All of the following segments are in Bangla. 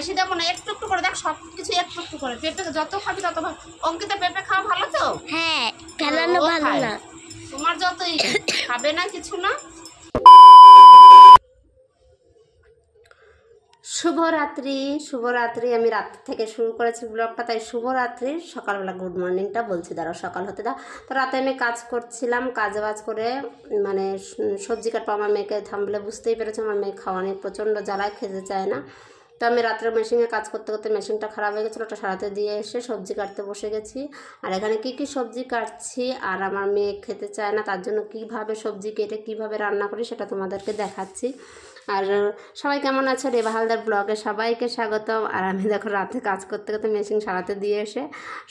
বেশি দেবো না, একটু একটু করে দেখ, সব কিছু একটু একটু করে। পেঁপে যত খাবি তত ভালো। অঙ্কিতা পেঁপে খাওয়া ভালো তো? হ্যাঁ, কেন ভালো না? তোমার যতই খাবে না কিছু না। শুভরাত্রি, শুভরাত্রি। আমি রাত থেকে শুরু করেছি ব্লগটা, তাই শুভরাত্রির সকালবেলা গুড মর্নিংটা বলছি, দাঁড়াও সকাল হতে দাও। তো রাতে আমি কাজ করছিলাম, কাজ বাজ করে মানে সবজি কাটবো। আমার মেয়েকে থামলে বুঝতেই পেরেছে, আমার মেয়ে খাওয়া নিয়ে প্রচণ্ড জ্বালায়, খেতে চায় না। তো আমি রাত্রে মেশিনে কাজ করতে করতে মেশিনটা খারাপ হয়ে গেছিলো, ওটা সারাতে দিয়ে এসে সবজি কাটতে বসে গেছি। আর এখানে কি কি সবজি কাটছি আর আমার মেয়ে খেতে চায় না, তার জন্য কিভাবে সবজি কেটে কিভাবে রান্না করি সেটা তোমাদেরকে দেখাচ্ছি। আর সবাই কেমন আছে? রেবা হালদার ব্লগে সবাইকে স্বাগতম। আর আমি দেখো রাতে কাজ করতে করতে মেশিন সারাতে দিয়ে এসে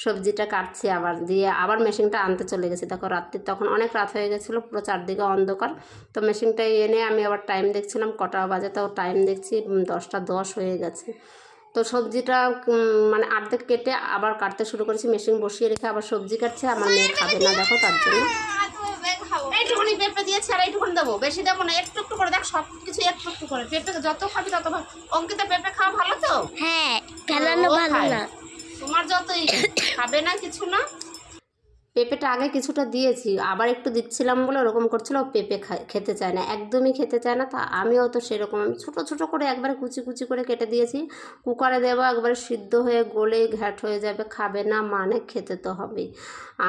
সবজিটা কাটছি, আবার দিয়ে আবার মেশিনটা আনতে চলে গেছি। দেখো রাত্রির তখন অনেক রাত হয়ে গেছিলো, পুরো চারদিকে অন্ধকার। তো মেশিনটা এনে আমি আবার টাইম দেখছিলাম কটা বাজে, তাও টাইম দেখছি 10টা 10 হয়ে গেছে। তো সবজিটা মানে অর্ধেক কেটে আবার কাটতে শুরু করেছি, মেশিন বসিয়ে রেখে আবার সবজি কাটছে। আমার মেয়ে খাবে না দেখো, তার জন্য এইটুকুনি পেঁপে দিয়েছি আর এইটুকুনি দেবো, বেশি দেবো না, একটু একটু করে দেখ, সব কিছু একটু একটু করে। পেঁপে যত খাবি তত ভালো। অঙ্কিতা পেঁপে খাওয়া ভালো তো? হ্যাঁ, কেন ভালো না? তোমার যতই খাবে না কিছু না। পেঁপেটা আগে কিছুটা দিয়েছি, আবার একটু দিচ্ছিলাম বলে ওরকম করছিল, পেঁপে খেতে চায় না, একদমই খেতে চায় না। তা আমিও তো সেরকম, আমি ছোটো ছোটো করে একবারে কুচি কুচি করে কেটে দিয়েছি। কুকারে দেবো, একবারে সিদ্ধ হয়ে গলে ঘ্যাট হয়ে যাবে, খাবে না, মানে খেতে তো হবেই।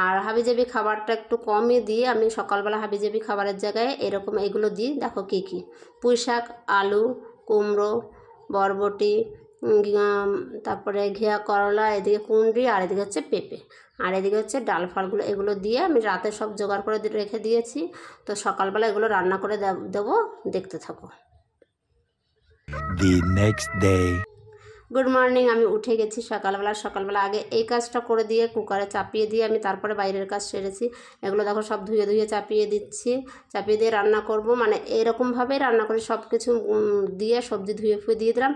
আর হাবিজাবি খাবারটা একটু কমই দিয়ে আমি সকালবেলা হাবিজাবি খাবারের জায়গায় এরকম এগুলো দিই। দেখো কী কী: পুঁই শাক, আলু, কুমড়ো, বরবটি, তারপরে ঘিয়া করলা, এদিকে কুঁদরি, আর এদিকে হচ্ছে পেঁপে, আর এদিকে হচ্ছে ডাল ফালগুলো। এগুলো দিয়ে আমি রাতে সব জোগাড় করে রেখে দিয়েছি। তো সকালবেলা এগুলো রান্না করে দেবো, দেখতে থাকো। The next day. Good morning. আমি উঠে গেছি সকালবেলা আগে এই কাজটা করে দিয়ে কুকারে চাপিয়ে দিয়ে আমি তারপরে বাইরের কাজ সেরেছি। এগুলো দেখো সব ধুয়ে ধুয়ে চাপিয়ে দিচ্ছি, চাপিয়ে দিয়ে রান্না করব। মানে এরকমভাবেই রান্না করি, সব কিছু দিয়ে সবজি ধুয়ে ফুয়ে দিয়ে দিলাম।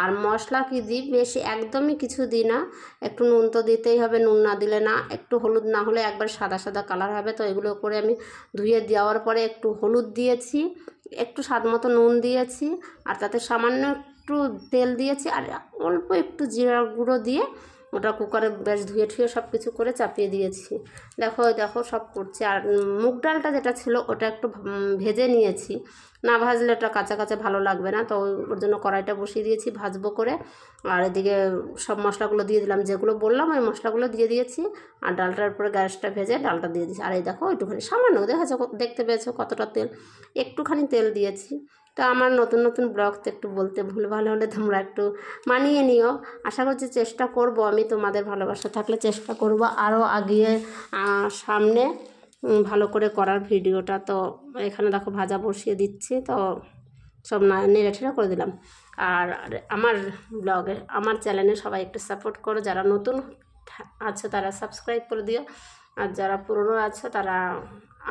আর মশলা কি দিই, বেশি একদমই কিছু দিই না। একটু নুন তো দিতেই হবে, নুন না দিলে না, একটু হলুদ না হলে একবার সাদা সাদা কালার হবে। তো এগুলো করে আমি ধুয়ে দেওয়ার পরে একটু হলুদ দিয়েছি, একটু স্বাদ মতো নুন দিয়েছি, আর তাতে সামান্য একটু তেল দিয়েছি, আর অল্প একটু জিরা গুঁড়ো দিয়ে ওটা কুকারে বেশ ধুয়ে ঠুয়ে সব কিছু করে চাপিয়ে দিয়েছি। দেখো দেখো সব করছি। আর মুগ ডালটা যেটা ছিল ওটা একটু ভেজে নিয়েছি, না ভাজলে ওটা কাঁচা কাঁচা ভালো লাগবে না। তো ওর জন্য কড়াইটা বসিয়ে দিয়েছি ভাজবো করে। আর এদিকে সব মশলাগুলো দিয়ে দিলাম, যেগুলো বললাম ওই মশলাগুলো দিয়ে দিয়েছি। আর ডালটার উপরে গ্যাসটা ভেজে ডালটা দিয়ে দিয়েছি। আর এই দেখো একটুখানি সামান্য দেখেছো, দেখতে পেয়েছো কতটা তেল, একটুখানি তেল দিয়েছি। তো আমার নতুন নতুন ব্লগ তো একটু বলতে ভুল ভালো হলে তোমরা একটু মানিয়ে নিও। আশা করছি চেষ্টা করব, আমি তোমাদের ভালোবাসা থাকলে চেষ্টা করব আরও আগিয়ে সামনে ভালো করে করার ভিডিওটা। তো এখানে দেখো ভাজা বসিয়ে দিচ্ছি, তো সব নেড়েঠেড়ে করে দিলাম। আর আমার ব্লগে, আমার চ্যানেলে সবাই একটু সাপোর্ট করো, যারা নতুন আছো তারা সাবস্ক্রাইব করে দিও, আর যারা পুরনো আছো তারা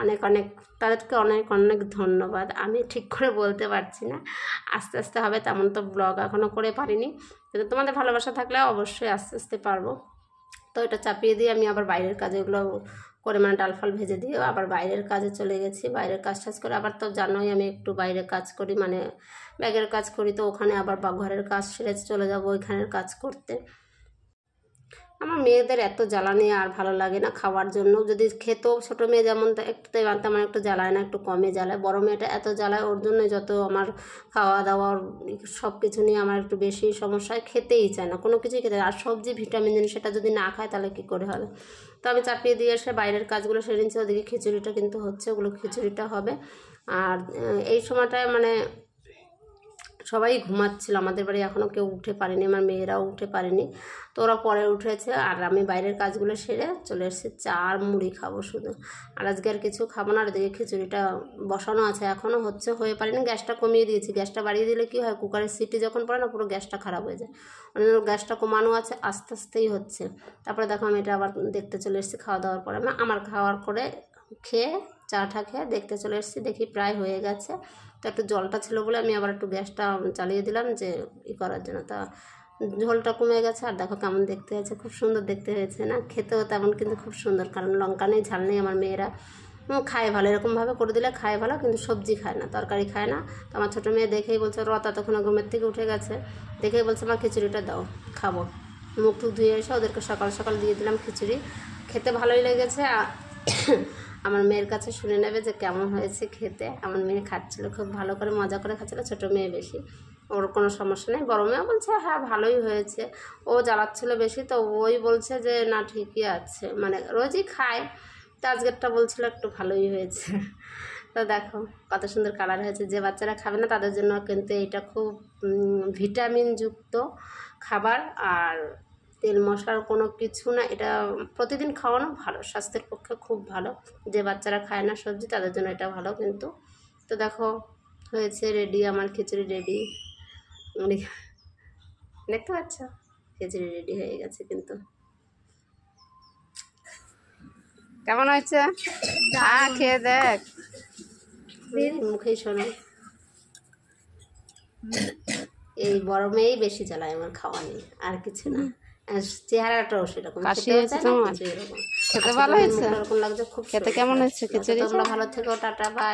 অনেক অনেক, তাদেরকে অনেক অনেক ধন্যবাদ। আমি ঠিক করে বলতে পারছি না, আস্তে আস্তে হবে, তেমন তো ব্লগ এখনও করে পারিনি, কিন্তু তোমাদের ভালোবাসা থাকলে অবশ্যই আস্তে আস্তে পারবো। তো এটা চাপিয়ে দিয়ে আমি আবার বাইরের কাজেগুলো করে, মানে ডাল ফাল ভেজে দিয়ে আবার বাইরের কাজে চলে গেছি। বাইরের কাজ টাজ করে আবার তো জানোই আমি একটু বাইরে কাজ করি, মানে ব্যাগের কাজ করি। তো ওখানে আবার ঘরের কাজ সেরে চলে যাবো ওইখানের কাজ করতে। আমার মেয়েদের এত জ্বালানি আর ভালো লাগে না খাওয়ার জন্য। যদি খেতেও, ছোটো মেয়ে যেমন একটু তেমন একটু জ্বালায় না, একটু কমে জ্বালায়। বড় মেয়েটা এত জ্বালায়, ওর জন্য যত আমার খাওয়া দাওয়ার সব কিছু নিয়ে আমার একটু বেশি সমস্যায়, খেতেই চায় না কোনো কিছুই খেতে। আর সবজি ভিটামিন জিনিস, সেটা যদি না খায় তাহলে কী করে হবে। তো আমি চাপিয়ে দিয়ে এসে বাইরের কাজগুলো সেরে নিচ্ছি। ওদিকে খিচুড়িটা কিন্তু হচ্ছে, ওগুলো খিচুড়িটা হবে। আর এই সময়টায় মানে সবাই ঘুমাচ্ছিল আমাদের বাড়ি, এখনও কেউ উঠে পারেনি, আমার মেয়েরাও উঠে পারেনি। তো ওরা পরে উঠেছে, আর আমি বাইরের কাজগুলো সেরে চলে এসেছি। চা আর মুড়ি খাবো শুধু, আর আজকে আর কিছু খাবো না। আর এদিকে খিচুড়িটা বসানো আছে, এখনও হচ্ছে, হয়ে পারেনি। গ্যাসটা কমিয়ে দিয়েছি, গ্যাসটা বাড়িয়ে দিলে কী হয়, কুকারের সিটি যখন পড়ে না পুরো গ্যাসটা খারাপ হয়ে যায়। অন্য গ্যাসটা কমানো আছে, আস্তে আস্তেই হচ্ছে। তারপরে দেখো আমি এটা আবার দেখতে চলে এসেছি খাওয়া দাওয়ার পরে। আমার খাওয়ার করে খেয়ে চাটা খেয়ে দেখতে চলে এসেছি, দেখি প্রায় হয়ে গেছে। তো একটু জলটা ছিল বলে আমি আবার একটু গ্যাসটা চালিয়ে দিলাম যে করার জন্য। তা ঝোলটা কমে গেছে। আর দেখো কেমন দেখতে হয়েছে, খুব সুন্দর দেখতে হয়েছে না? খেতেও তেমন কিন্তু খুব সুন্দর, কারণ লঙ্কা নেই, ঝাল নেই। আমার মেয়েরা খায় ভালো, এরকমভাবে করে দিলে খায় ভালো, কিন্তু সবজি খায় না, তরকারি খায় না। তো আমার ছোটো মেয়ে দেখেই বলছে, রতা তখন ঘুমের থেকে উঠে গেছে, দেখেই বলছে আমার খিচুড়িটা দাও খাবো। মুখ টুক ধুয়ে এসে ওদেরকে সকাল সকাল দিয়ে দিলাম খিচুড়ি, খেতে ভালোই লেগেছে। আমার মেয়ের কাছে শুনে নেবে যে কেমন হয়েছে খেতে। আমার মেয়ে খাচ্ছিলো, খুব ভালো করে মজা করে খাচ্ছিলো, ছোটো মেয়ে বেশি, ওর কোনো সমস্যা নেই। বড় মেয়ে বলছে হ্যাঁ ভালোই হয়েছে, ও জ্বালাচ্ছিলো বেশি, তো ওই বলছে যে না ঠিকই আছে, মানে রোজই খায়, তো আজকেরটা বলছিল একটু ভালোই হয়েছে। তো দেখো কত সুন্দর কালার হয়েছে। যে বাচ্চারা খাবে না তাদের জন্য কিন্তু এটা খুব ভিটামিনযুক্ত খাবার, আর তেল মশলার কোনো কিছু না, এটা প্রতিদিন খাওয়ানো ভালো, স্বাস্থ্যের পক্ষে খুব ভালো। যে বাচ্চারা খায় না সবজি তাদের জন্য এটা ভালো কিন্তু। তো দেখো হয়েছে রেডি, আমার খিচুড়ি রেডি, দেখতে পাচ্ছ খিচুড়ি রেডি হয়ে গেছে কিন্তু। কেমন হয়েছে? খেয়ে দেখ, মুখেই শোনো। এই বড় মেয়েই বেশি জ্বালায় আমার, খাওয়া নেই আর কিছু না, আর চেহারাটাও সেরকম, খেতে ভালো হয়েছে, এরকম লাগছে খুব। খেতে কেমন হয়েছে খিচুড়ি? তোমরা ভালো থেকো, টাটা বাই।